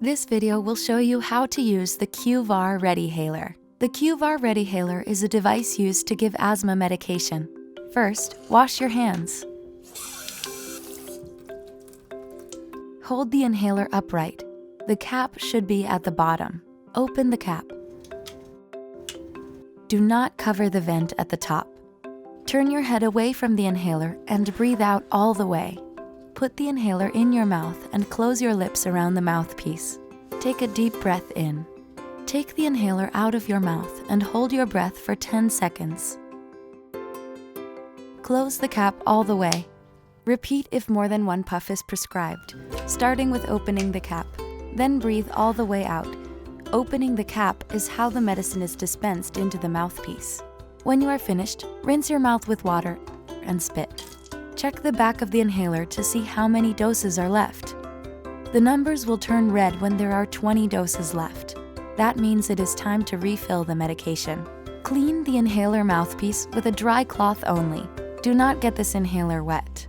This video will show you how to use the QVAR Redihaler. The QVAR Redihaler is a device used to give asthma medication. First, wash your hands. Hold the inhaler upright. The cap should be at the bottom. Open the cap. Do not cover the vent at the top. Turn your head away from the inhaler and breathe out all the way. Put the inhaler in your mouth and close your lips around the mouthpiece. Take a deep breath in. Take the inhaler out of your mouth and hold your breath for 10 seconds. Close the cap all the way. Repeat if more than one puff is prescribed, starting with opening the cap. Then breathe all the way out. Opening the cap is how the medicine is dispensed into the mouthpiece. When you are finished, rinse your mouth with water and spit. Check the back of the inhaler to see how many doses are left. The numbers will turn red when there are 20 doses left. That means it is time to refill the medication. Clean the inhaler mouthpiece with a dry cloth only. Do not get this inhaler wet.